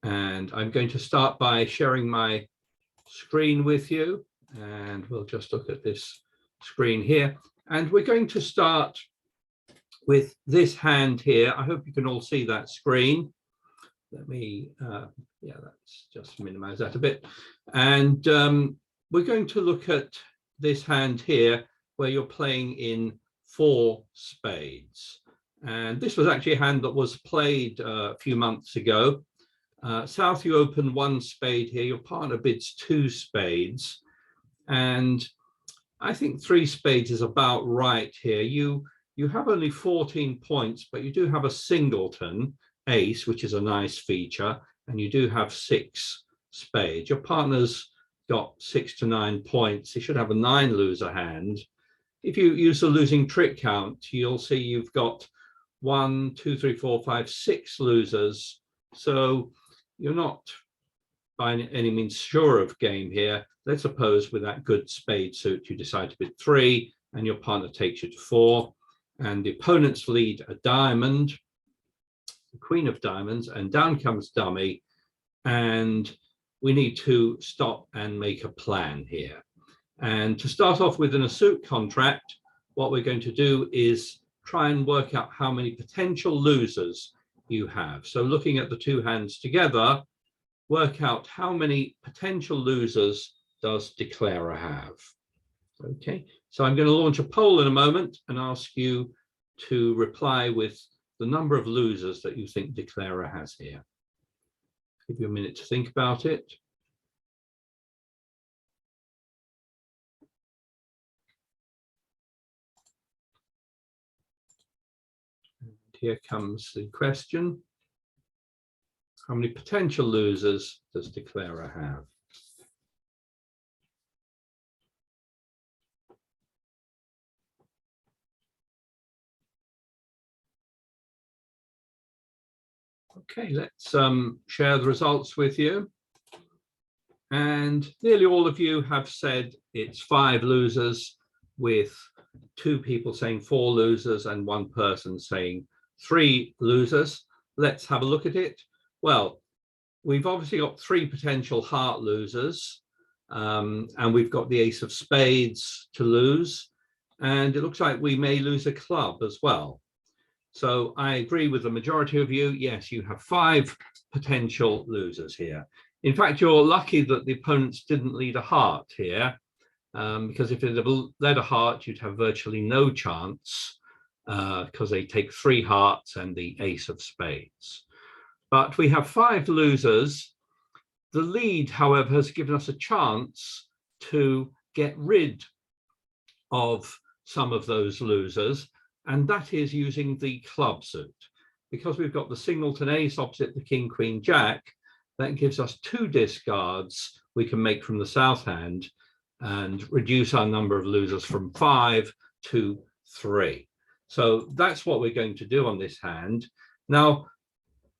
And I'm going to start by sharing my screen with you. And we'll just look at this screen here. And we're going to start with this hand here. I hope you can all see that screen. Let me, yeah, let's just minimize that a bit. And we're going to look at this hand here where you're playing in 4 spades. And this was actually a hand that was played a few months ago. South, you open 1 spade here, your partner bids 2 spades. And I think 3 spades is about right here. You have only 14 points, but you do have a singleton ace, which is a nice feature, and you do have 6 spades. Your partner's got 6 to 9 points. He should have a 9 loser hand. If you use the losing trick count, you'll see you've got 1, 2, 3, 4, 5, 6 losers. So you're not by any means sure of game here. Let's suppose with that good spade suit, you decide to bid 3 and your partner takes you to 4, and the opponents lead a diamond, the queen of diamonds, and down comes dummy, and we need to stop and make a plan here. And to start off with in a suit contract, what we're going to do is try and work out how many potential losers you have. So looking at the 2 hands together, work out how many potential losers does declarer have. Okay, so I'm going to launch a poll in a moment and ask you to reply with the number of losers that you think declarer has here. Give you a minute to think about it. And here comes the question. How many potential losers does declarer have? Okay, let's share the results with you. And nearly all of you have said it's 5 losers, with 2 people saying 4 losers and 1 person saying 3 losers. Let's have a look at it. Well, we've obviously got 3 potential heart losers, and we've got the ace of spades to lose, and it looks like we may lose a club as well. So I agree with the majority of you. Yes, you have 5 potential losers here. In fact, you're lucky that the opponents didn't lead a heart here, because if they'd have led a heart, you'd have virtually no chance, because they take 3 hearts and the ace of spades. But we have 5 losers. The lead, however, has given us a chance to get rid of some of those losers, and that is using the club suit. Because we've got the singleton ace opposite the king, queen, jack, that gives us 2 discards we can make from the south hand and reduce our number of losers from 5 to 3. So that's what we're going to do on this hand. Now,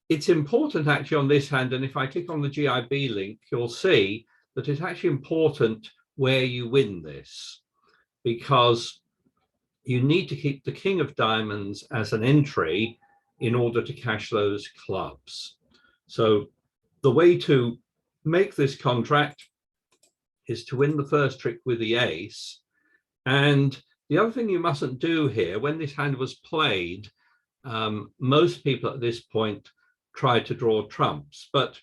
it's important actually on this hand, and if I click on the GIB link, you'll see that it's actually important where you win this, because you need to keep the king of diamonds as an entry in order to cash those clubs. So the way to make this contract is to win the first trick with the ace. And the other thing you mustn't do here, when this hand was played, most people at this point try to draw trumps. But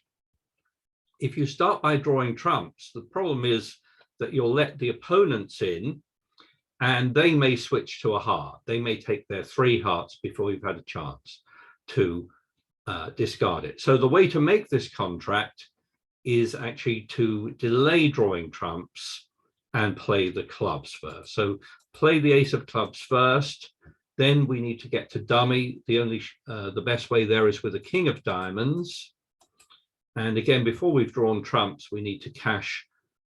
if you start by drawing trumps, the problem is that you'll let the opponents in and they may switch to a heart. They may take their 3 hearts before you've had a chance to discard it. So the way to make this contract is actually to delay drawing trumps and play the clubs first. So play the ace of clubs first, then we need to get to dummy. The best way there is with a king of diamonds. And again, before we've drawn trumps, we need to cash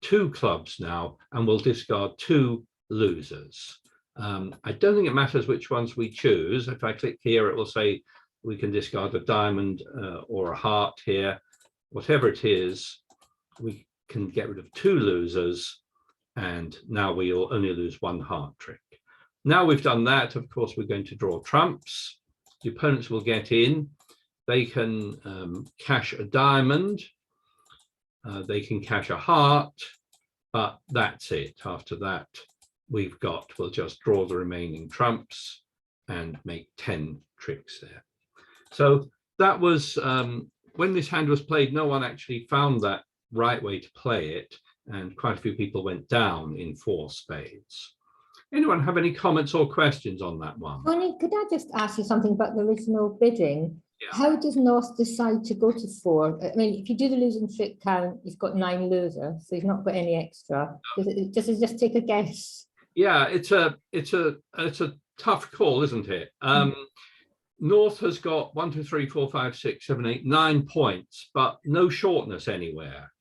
2 clubs now, and we'll discard 2 losers. I don't think it matters which ones we choose. If I click here, it will say we can discard a diamond or a heart here. Whatever it is, we can get rid of 2 losers, and now we'll only lose 1 heart trick. Now we've done that, of course, we're going to draw trumps. The opponents will get in. they can cash a diamond, they can cash a heart, but that's it. After that, we'll just draw the remaining trumps and make 10 tricks there. So that was, when this hand was played, no one actually found that right way to play it, and quite a few people went down in 4 spades. Anyone have any comments or questions on that one? Tony, could I just ask you something about the original bidding? Yeah. How does North decide to go to 4? I mean, if you do the losing trick count, you've got 9 losers, so you've not got any extra. Does it just take a guess? Yeah, it's a tough call, isn't it? North has got 1, 2, 3, 4, 5, 6, 7, 8, 9 points, but no shortness anywhere.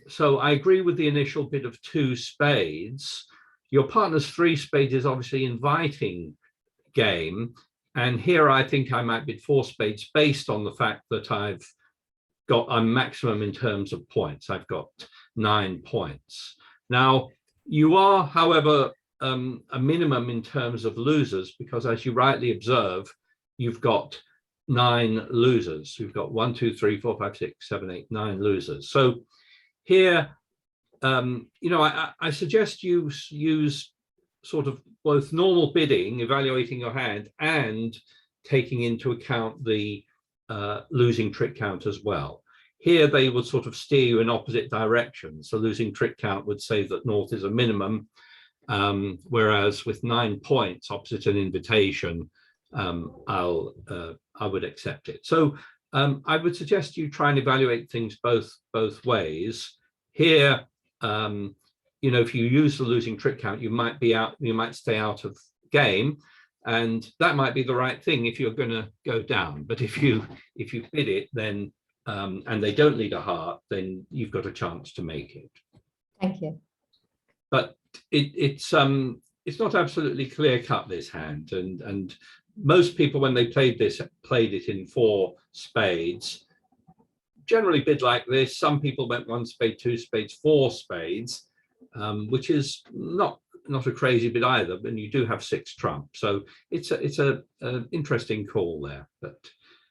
So I agree with the initial bid of 2 spades. Your partner's 3 spades is obviously inviting game. And here I think I might bid 4 spades based on the fact that I'm maximum in terms of points. I've got 9 points. Now, you are, however, a minimum in terms of losers, because as you rightly observe, you've got 9 losers. You've got 1, 2, 3, 4, 5, 6, 7, 8, 9 losers. So here, you know, I suggest you use sort of both normal bidding, evaluating your hand, and taking into account the losing trick count as well. Here they would sort of steer you in opposite directions. So losing trick count would say that North is a minimum, whereas with 9 points opposite an invitation, I would accept it. So I would suggest you try and evaluate things both ways. Here, you know, if you use the losing trick count, you might stay out of game, and that might be the right thing if you're going to go down. But if you bid it, then and they don't lead a heart, then you've got a chance to make it. Thank you. But it's not absolutely clear cut, this hand, and most people, when they played it in 4 spades, generally bid like this. Some people went 1 spade, 2 spades, 4 spades, which is not a crazy bid either, but you do have 6 trumps. So it's an interesting call there. But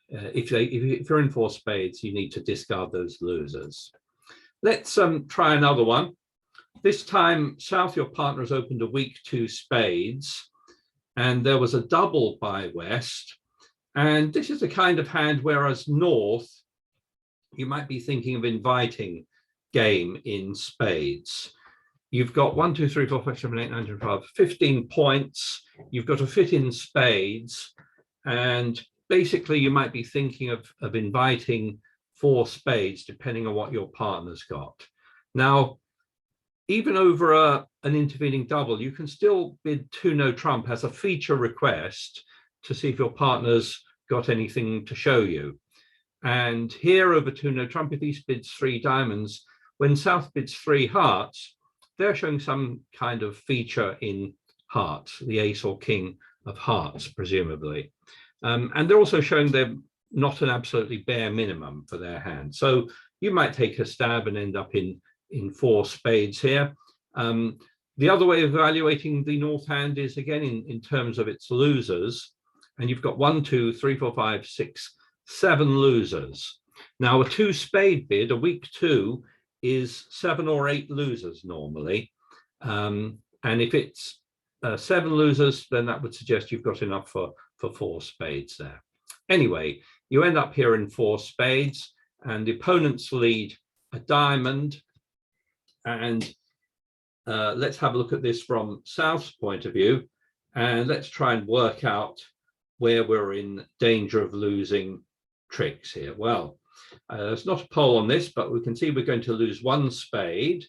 if you're in 4 spades, you need to discard those losers. Let's try another one. This time, South, your partner has opened a weak 2 spades, and there was a double by West. And this is the kind of hand, whereas North, you might be thinking of inviting game in spades. You've got 1, 2, 3, 4, 5, 7, 8, 9, 10, 12, 15 points. You've got a fit in spades. And basically, you might be thinking of inviting 4 spades, depending on what your partner's got. Now, even over an intervening double, you can still bid 2 no trump as a feature request to see if your partner's got anything to show you. And here over 2 no trump, if East bids 3 diamonds, when South bids 3 hearts, they're showing some kind of feature in hearts, the ace or king of hearts, presumably. And they're also showing they're not an absolutely bare minimum for their hand. So you might take a stab and end up in 4 spades here. The other way of evaluating the North hand is, again, in terms of its losers. And you've got 1, 2, 3, 4, 5, 6, 7 losers. Now, a 2 spade bid, a weak 2, is 7 or 8 losers normally. And if it's 7 losers, then that would suggest you've got enough for 4 spades there. Anyway, you end up here in 4 spades, and the opponents lead a diamond. And let's have a look at this from South's point of view, and let's try and work out where we're in danger of losing tricks here. Well, there's not a poll on this, but we can see we're going to lose 1 spade.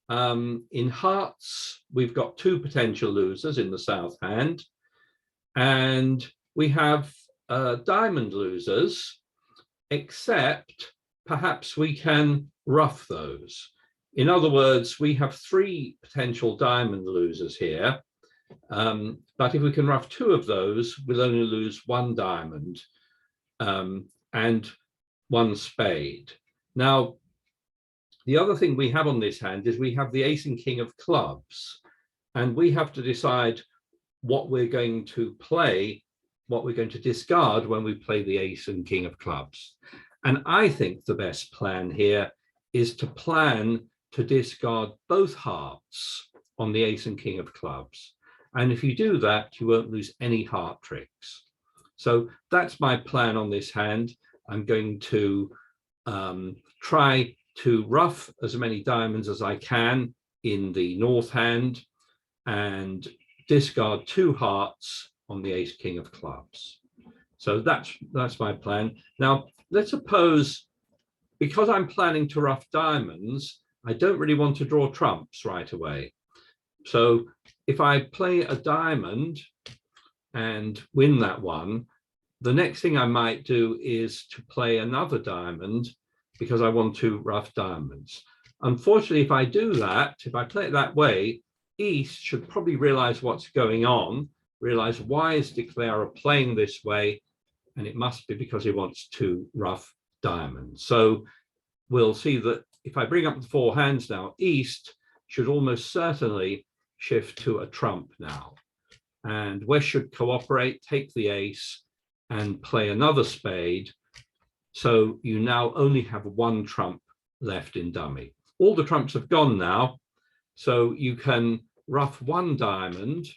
In hearts, we've got 2 potential losers in the South hand, and we have diamond losers, except perhaps we can ruff those. In other words, we have 3 potential diamond losers here, but if we can ruff 2 of those, we'll only lose 1 diamond and 1 spade. Now, the other thing we have on this hand is we have the ace and king of clubs, and we have to decide what we're going to play what we're going to discard when we play the ace and king of clubs. And I think the best plan here is to plan to discard both hearts on the ace and king of clubs. And if you do that, you won't lose any heart tricks. So that's my plan on this hand. I'm going to try to ruff as many diamonds as I can in the north hand and discard 2 hearts on the ace king of clubs. So that's my plan. Now let's suppose, because I'm planning to ruff diamonds, I don't really want to draw trumps right away. So if I play a diamond and win that one, the next thing I might do is to play another diamond because I want to ruff diamonds. Unfortunately, if I do that, if I play it that way, East should probably realize what's going on, realize why is Declarer playing this way, and it must be because he wants to ruff diamonds. So we'll see that if I bring up the 4 hands now, East should almost certainly shift to a trump now. And West should cooperate, take the ace, and play another spade. So you now only have 1 trump left in dummy. All the trumps have gone now, so you can ruff 1 diamond,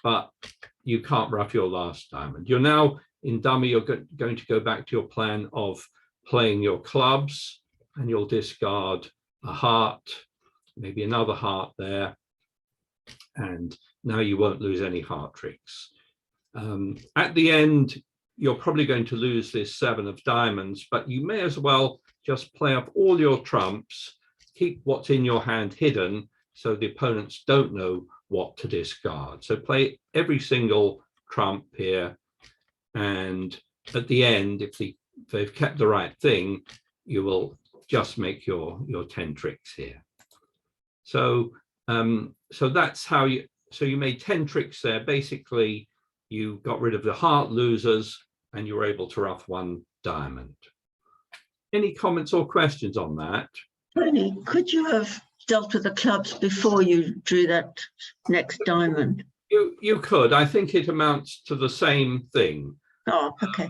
but you can't ruff your last diamond. You're now in dummy, you're going to go back to your plan of playing your clubs, and you'll discard a heart, maybe another heart there, and now you won't lose any heart tricks. At the end, you're probably going to lose this 7 of diamonds, but you may as well just play up all your trumps, keep what's in your hand hidden so the opponents don't know what to discard. So play every single trump here, and at the end, if they've kept the right thing, you will just make your 10 tricks here. So so that's how you made 10 tricks there. Basically, you got rid of the heart losers and you were able to ruff 1 diamond. Any comments or questions on that? Tony, could you have dealt with the clubs before you drew that next diamond? You could. I think it amounts to the same thing. Oh, okay.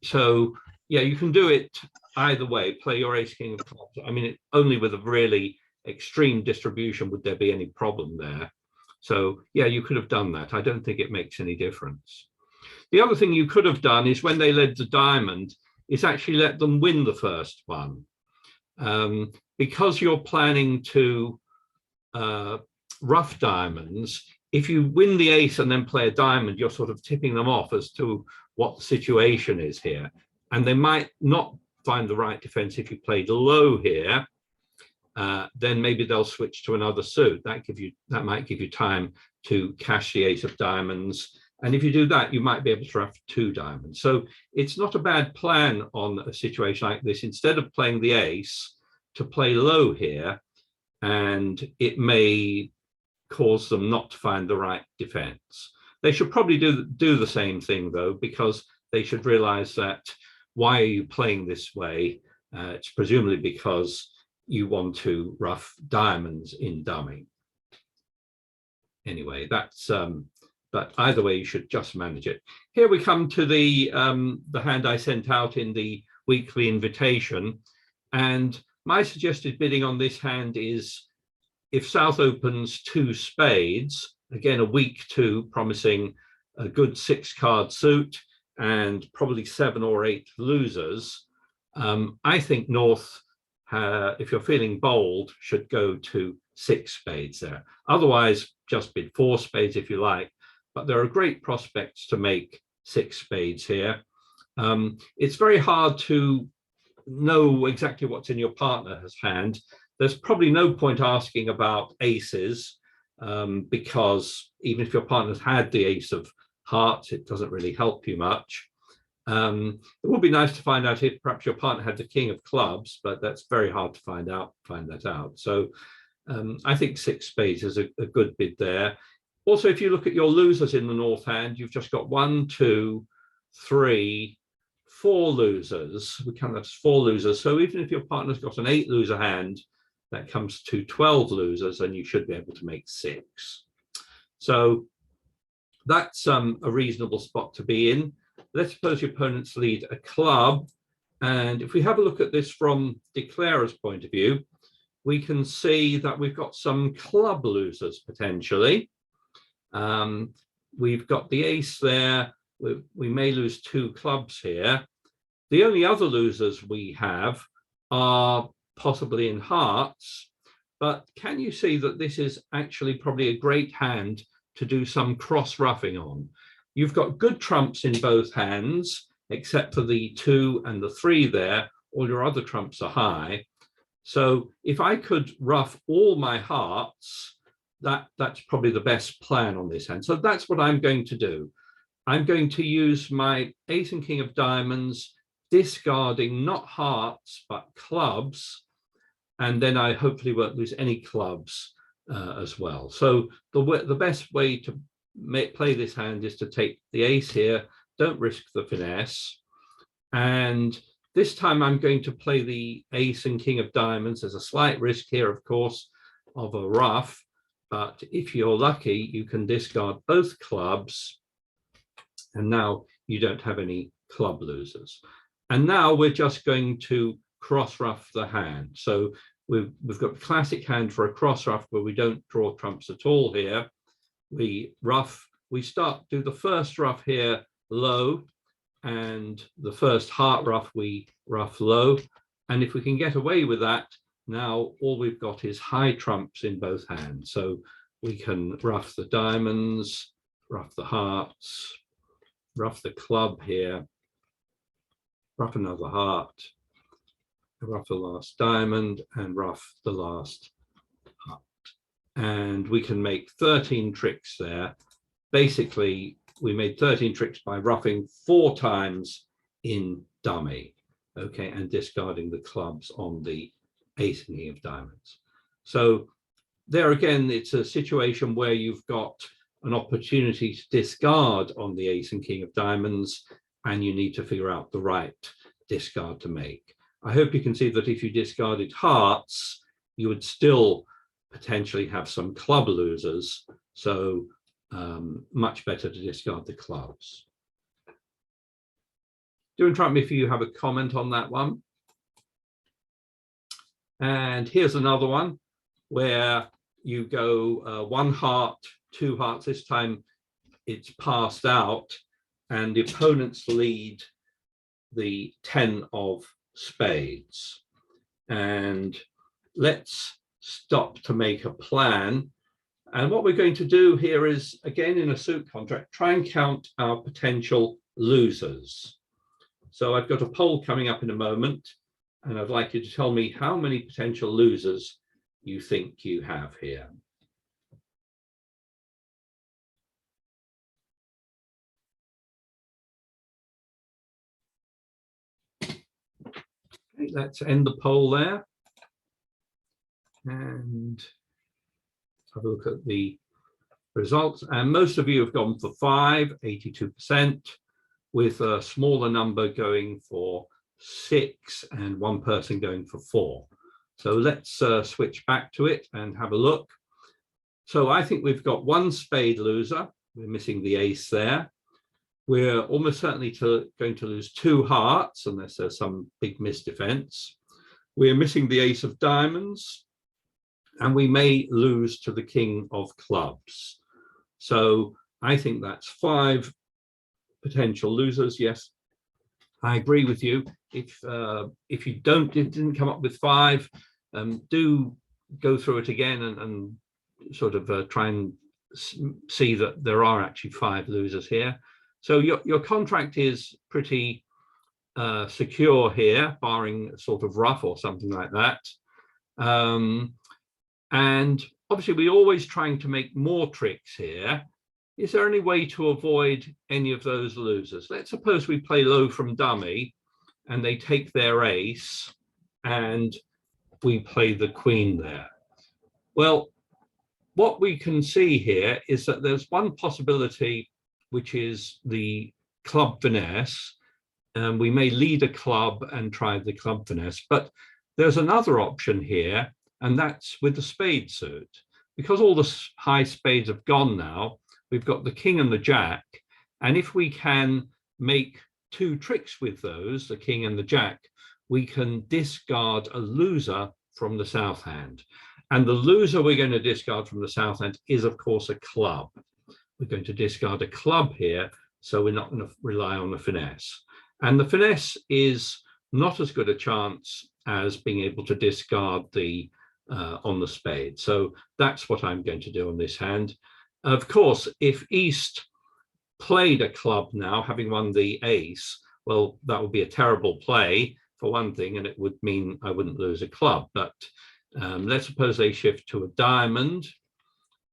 So yeah, you can do it either way. Play your ace king of clubs. I mean, only with a really extreme distribution would there be any problem there. So yeah, you could have done that. I don't think it makes any difference. The other thing you could have done is when they led the diamond, is actually let them win the first one. Because you're planning to ruff diamonds, if you win the ace and then play a diamond, you're sort of tipping them off as to what the situation is here. And they might not find the right defense if you played low here. Then maybe they'll switch to another suit. That might give you time to cash the ace of diamonds. And if you do that, you might be able to ruff 2 diamonds. So it's not a bad plan on a situation like this. Instead of playing the ace, to play low here, and it may cause them not to find the right defense. They should probably do the same thing though, because they should realize that why are you playing this way? It's presumably because you want to ruff diamonds in dummy. Anyway, that's but either way, you should just manage it. Here we come to the hand I sent out in the weekly invitation, and my suggested bidding on this hand is if South opens 2 spades, again a weak 2 promising a good 6-card suit and probably 7 or 8 losers. I think North, if you're feeling bold, should go to 6 spades there. Otherwise, just bid 4 spades if you like. But there are great prospects to make 6 spades here. It's very hard to know exactly what's in your partner's hand. There's probably no point asking about aces because even if your partner's had the ace of hearts, it doesn't really help you much. It would be nice to find out if perhaps your partner had the king of clubs, but that's very hard to find that out. So I think 6 spades is a good bid there. Also, if you look at your losers in the north hand, you've just got 1, 2, 3, 4 losers. We count that as 4 losers. So even if your partner's got an 8 loser hand, that comes to 12 losers, and you should be able to make 6. So That's a reasonable spot to be in. Let's suppose your opponents lead a club. And if we have a look at this from declarer's point of view, we can see that we've got some club losers potentially. We've got the ace there. We may lose 2 clubs here. The only other losers we have are possibly in hearts, but can you see that this is actually probably a great hand to do some cross roughing on? You've got good trumps in both hands, except for the 2 and the 3 there. All your other trumps are high. So if I could rough all my hearts, that's probably the best plan on this hand. So that's what I'm going to do. I'm going to use my ace and king of diamonds, discarding not hearts, but clubs. And then I hopefully won't lose any clubs as well. So the best way to play this hand is to take the ace here, don't risk the finesse. And this time I'm going to play the ace and king of diamonds. There's a slight risk here, of course, of a ruff, but if you're lucky, you can discard both clubs, and now you don't have any club losers. And now we're just going to cross ruff the hand. So we've got a classic hand for a cross ruff where we don't draw trumps at all here. We do the first ruff here low, and the first heart ruff we ruff low. And if we can get away with that, now all we've got is high trumps in both hands. So we can ruff the diamonds, ruff the hearts, ruff the club here, ruff another heart, ruff the last diamond, and ruff the last heart. And we can make 13 tricks there. Basically, we made 13 tricks by ruffing 4 times in dummy, okay, and discarding the clubs on the ace and king of diamonds. So there again, it's a situation where you've got an opportunity to discard on the ace and king of diamonds, and you need to figure out the right discard to make. I hope you can see that if you discarded hearts, you would still potentially have some club losers. So much better to discard the clubs. Do interrupt me if you have a comment on that one. And here's another one where you go 1 heart, 2 hearts. This time it's passed out, and the opponents lead the 10 of spades. And let's stop to make a plan. And what we're going to do here is, again, in a suit contract, try and count our potential losers. So I've got a poll coming up in a moment, and I'd like you to tell me how many potential losers you think you have here. Okay, let's end the poll there. And have a look at the results. And most of you have gone for 5, 82%, with a smaller number going for 6 and 1 person going for 4. So let's switch back to it and have a look. So I think we've got 1 spade loser. We're missing the ace there. We're almost certainly going to lose 2 hearts unless there's some big misdefense. We're missing the ace of diamonds, and we may lose to the king of clubs. So I think that's 5 potential losers. Yes, I agree with you. If you didn't come up with 5, do go through it again and sort of try and see that there are actually 5 losers here. So your contract is pretty secure here, barring a sort of ruff or something like that. And obviously, we're always trying to make more tricks here. Is there any way to avoid any of those losers? Let's suppose we play low from dummy and they take their ace and we play the queen there. Well, what we can see here is that there's one possibility, which is the club finesse. We may lead a club and try the club finesse, but there's another option here, and that's with the spade suit. Because all the high spades have gone now, we've got the king and the jack. And if we can make two tricks with those, the king and the jack, we can discard a loser from the south hand. And the loser we're going to discard from the south hand is, of course, a club. We're going to discard a club here, so we're not going to rely on the finesse. And the finesse is not as good a chance as being able to discard the on the spade. So that's what I'm going to do on this hand. Of course, if East played a club now, having won the ace, well, that would be a terrible play for one thing, and it would mean I wouldn't lose a club. But let's suppose they shift to a diamond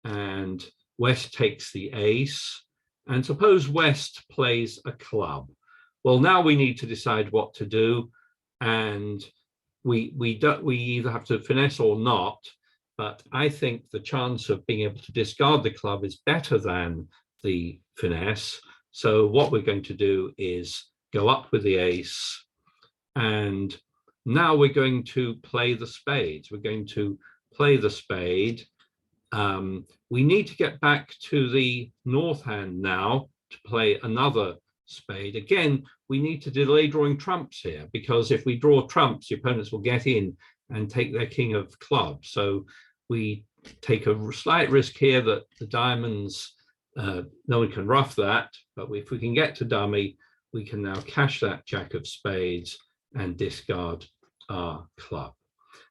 and West takes the ace, and suppose West plays a club. Well, now we need to decide what to do, and we either have to finesse or not, but I think the chance of being able to discard the club is better than the finesse. So what we're going to do is go up with the ace, and now we're going to play the spades. We're going to play the spade. We need to get back to the north hand now to play another spade. Again, we need to delay drawing trumps here, because if we draw trumps, the opponents will get in and take their king of clubs. So we take a slight risk here that the diamonds, no one can ruff that, but if we can get to dummy, we can now cash that jack of spades and discard our club.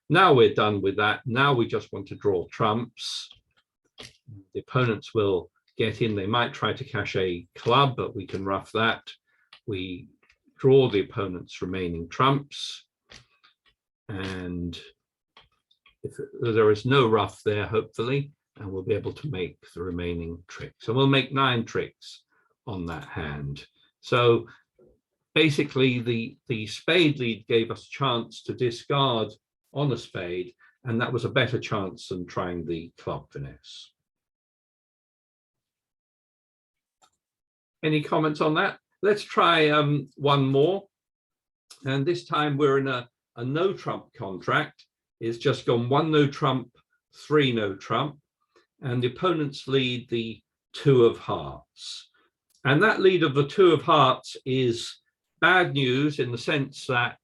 Now we're done with that. Now we just want to draw trumps. The opponents will get in. They might try to cash a club, but we can ruff that. We draw the opponent's remaining trumps. And if there is no ruff there, hopefully, and we'll be able to make the remaining tricks. And we'll make 9 tricks on that hand. So basically, the spade lead gave us a chance to discard on a spade, and that was a better chance than trying the club finesse. Any comments on that? Let's try one more. And this time we're in a no trump contract. It's just gone 1 no trump, 3 no trump, and the opponents lead the 2 of hearts. And that lead of the 2 of hearts is bad news in the sense that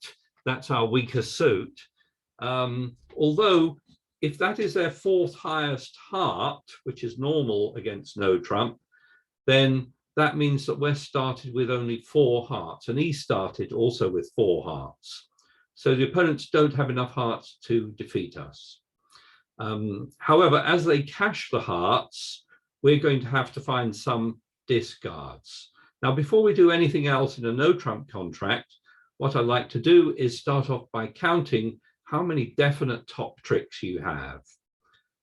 that's our weakest suit. Although if that is their 4th highest heart, which is normal against no trump, then that means that West started with only 4 hearts and East started also with 4 hearts. So the opponents don't have enough hearts to defeat us. However, as they cash the hearts, we're going to have to find some discards. Now, before we do anything else in a no trump contract, what I'd like to do is start off by counting how many definite top tricks you have.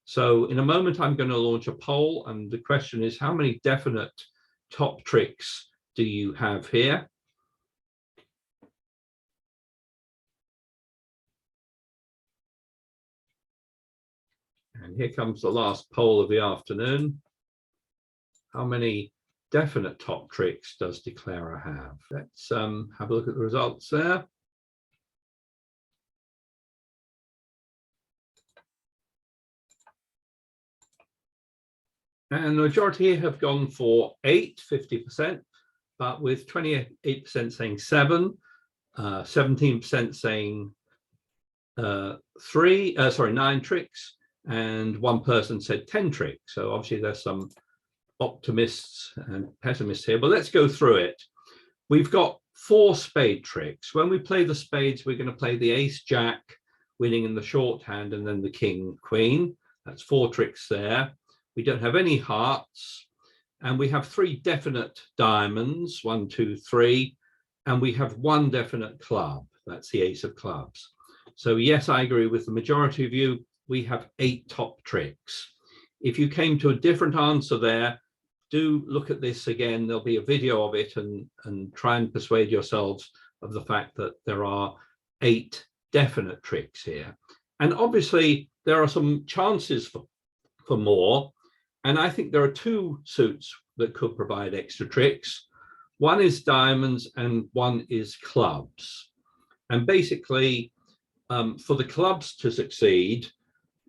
So in a moment, I'm going to launch a poll, and the question is, how many definite top tricks do you have here? And here comes the last poll of the afternoon. How many definite top tricks does Declarer have? Let's have a look at the results there. And the majority here have gone for 8, 50%, but with 28% saying 7, 17% saying 9 tricks, and 1 person said 10 tricks. So obviously there's some optimists and pessimists here, but let's go through it. We've got 4 spade tricks. When we play the spades, we're going to play the ace jack, winning in the shorthand, and then the king queen. That's 4 tricks there. We don't have any hearts, and we have 3 definite diamonds, 1, 2, 3, and we have 1 definite club. That's the ace of clubs. So yes, I agree with the majority of you. We have 8 top tricks. If you came to a different answer there, do look at this again. There'll be a video of it, and try and persuade yourselves of the fact that there are 8 definite tricks here. And obviously there are some chances for more. And I think there are 2 suits that could provide extra tricks. One is diamonds and one is clubs. And basically, for the clubs to succeed,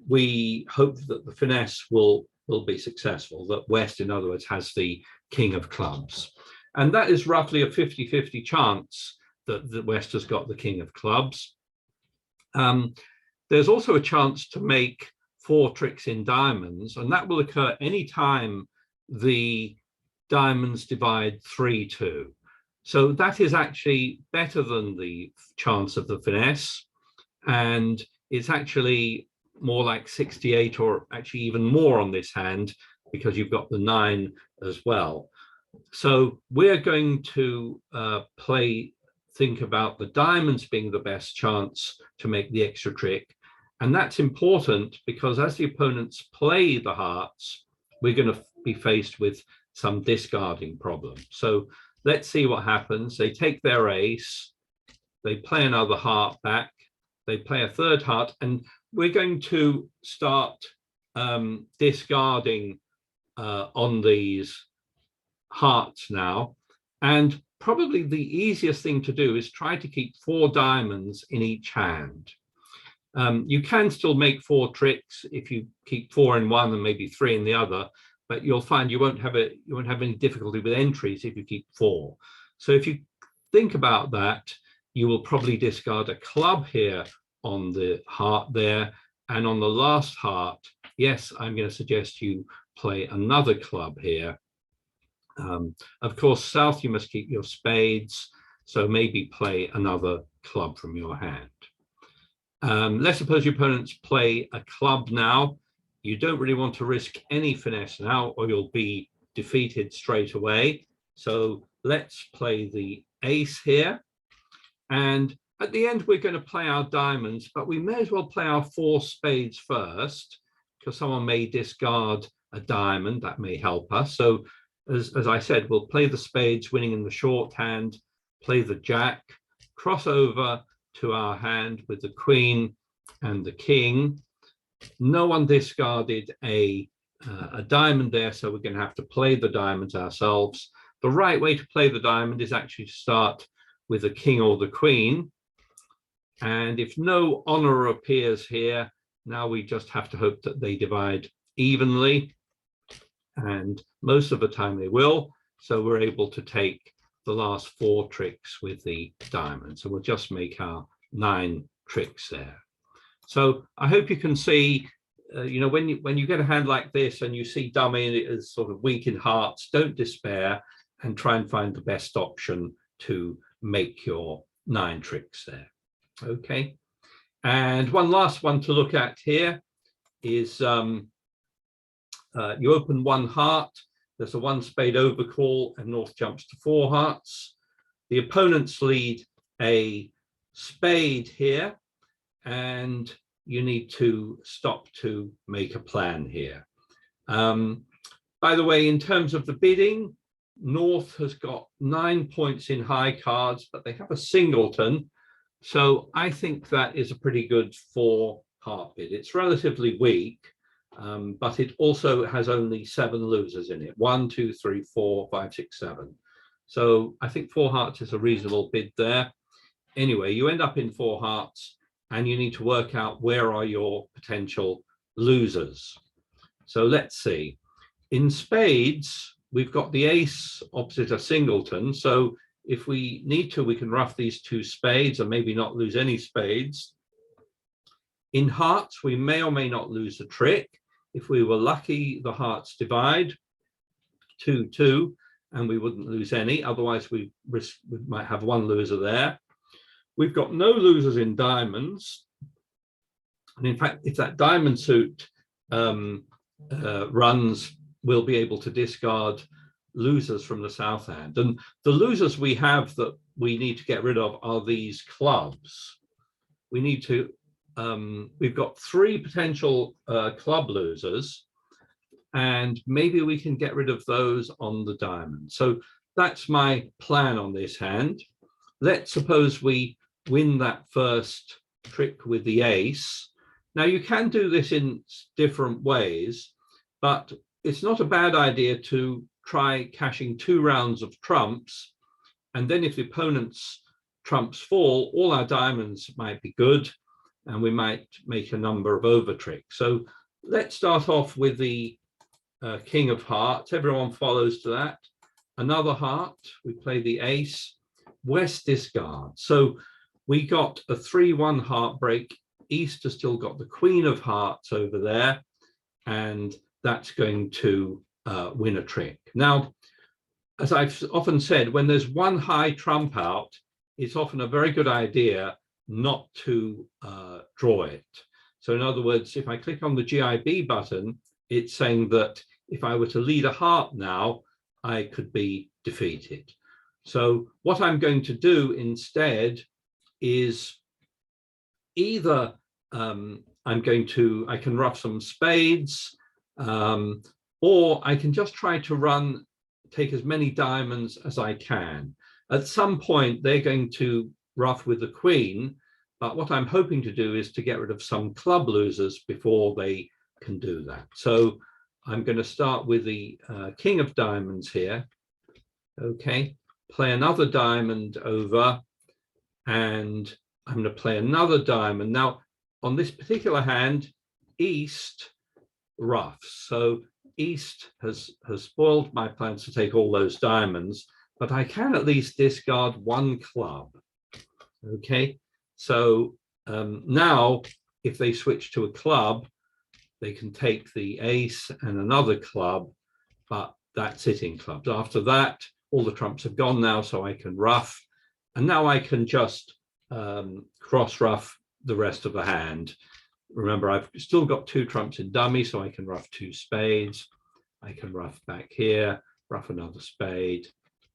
we hope that the finesse will will be successful, that West, in other words, has the king of clubs. And that is roughly a 50-50 chance that West has got the king of clubs. There's also a chance to make 4 tricks in diamonds, and that will occur anytime the diamonds divide 3-2. So that is actually better than the chance of the finesse, and it's actually more like 68, or actually even more on this hand, because you've got the 9 as well. So we're going to think about the diamonds being the best chance to make the extra trick. And that's important because as the opponents play the hearts, we're going to be faced with some discarding problem. So let's see what happens. They take their ace, they play another heart back, they play a third heart, and we're going to start discarding on these hearts now. And probably the easiest thing to do is try to keep 4 diamonds in each hand. You can still make 4 tricks if you keep 4 in one and maybe 3 in the other, but you'll find you won't have any difficulty with entries if you keep 4. So if you think about that, you will probably discard a club here on the heart there, and on the last heart, yes, I'm going to suggest you play another club here. Of course, south, you must keep your spades, so maybe play another club from your hand. Let's suppose your opponents play a club now. You don't really want to risk any finesse now, or you'll be defeated straight away. So let's play the ace here. And at the end, we're going to play our diamonds, but we may as well play our 4 spades first, because someone may discard a diamond. That may help us. So as I said, we'll play the spades, winning in the shorthand, play the jack, cross over to our hand with the queen and the king. No one discarded a diamond there, so we're going to have to play the diamonds ourselves. The right way to play the diamond is actually to start with the king or the queen. And if no honor appears here, now we just have to hope that they divide evenly. And most of the time they will. So we're able to take the last 4 tricks with the diamond. So we'll just make our 9 tricks there. So I hope you can see, when you get a hand like this and you see dummy as sort of weak in hearts, don't despair and try and find the best option to make your 9 tricks there. Okay. And one last one to look at here is you open 1 heart, there's a 1 spade overcall, and north jumps to 4 hearts. The opponents lead a spade here, and you need to stop to make a plan here. By the way, in terms of the bidding, north has got 9 points in high cards, but they have a singleton. So I think that is a pretty good 4 heart bid. It's relatively weak. But it also has only 7 losers in it. 1, 2, 3, 4, 5, 6, 7. So I think 4 hearts is a reasonable bid there. Anyway, you end up in 4 hearts and you need to work out where are your potential losers. So let's see. In spades, we've got the ace opposite a singleton. So if we need to, we can ruff these 2 spades and maybe not lose any spades. In hearts, we may or may not lose the trick. If we were lucky, the hearts divide 2-2, and we wouldn't lose any. Otherwise, we might have 1 loser there. We've got no losers in diamonds. And in fact, if that diamond suit runs, we'll be able to discard losers from the south hand. And the losers we have that we need to get rid of are these clubs. We need to we've got 3 potential club losers, and maybe we can get rid of those on the diamond. So that's my plan on this hand. Let's suppose we win that first trick with the ace. Now you can do this in different ways, but it's not a bad idea to try cashing 2 rounds of trumps, and then if the opponent's trumps fall, all our diamonds might be good, and we might make a number of over tricks. So let's start off with the king of hearts. Everyone follows to that. Another heart, we play the ace, west discard. So we got a 3-1 heartbreak. East has still got the queen of hearts over there, and that's going to win a trick. Now, as I've often said, when there's one high trump out, it's often a very good idea not to draw it. So in other words, if I click on the GIB button, it's saying that if I were to lead a heart now, I could be defeated. So what I'm going to do instead is either I can ruff some spades, or I can just try to take as many diamonds as I can. At some point, they're going to ruff with the queen, but what I'm hoping to do is to get rid of some club losers before they can do that. So I'm going to start with the king of diamonds here. Okay, play another diamond over, and I'm going to play another diamond. Now, on this particular hand, East ruffs. So East has spoiled my plans to take all those diamonds, but I can at least discard one club. Okay, so now if they switch to a club, they can take the ace and another club, but that's it in clubs. After that, all the trumps have gone now, so I can ruff, and now I can just cross ruff the rest of the hand. Remember, I've still got 2 trumps in dummy, so I can ruff 2 spades. I can ruff back here, ruff another spade,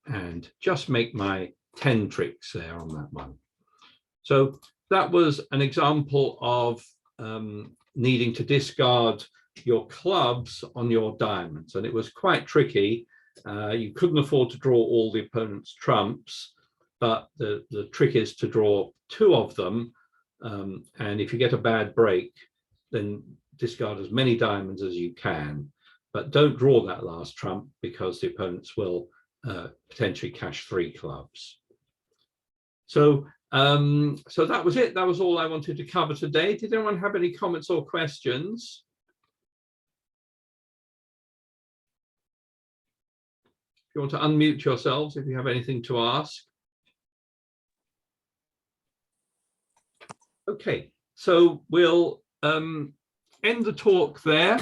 and just make my 10 tricks there on that one. So that was an example of needing to discard your clubs on your diamonds, and it was quite tricky. You couldn't afford to draw all the opponent's trumps, but the trick is to draw 2 of them, and if you get a bad break, then discard as many diamonds as you can, but don't draw that last trump because the opponents will potentially cash 3 clubs. So so that was it. That was all I wanted to cover today. Did anyone have any comments or questions? If you want to unmute yourselves, if you have anything to ask. Okay, so we'll end the talk there.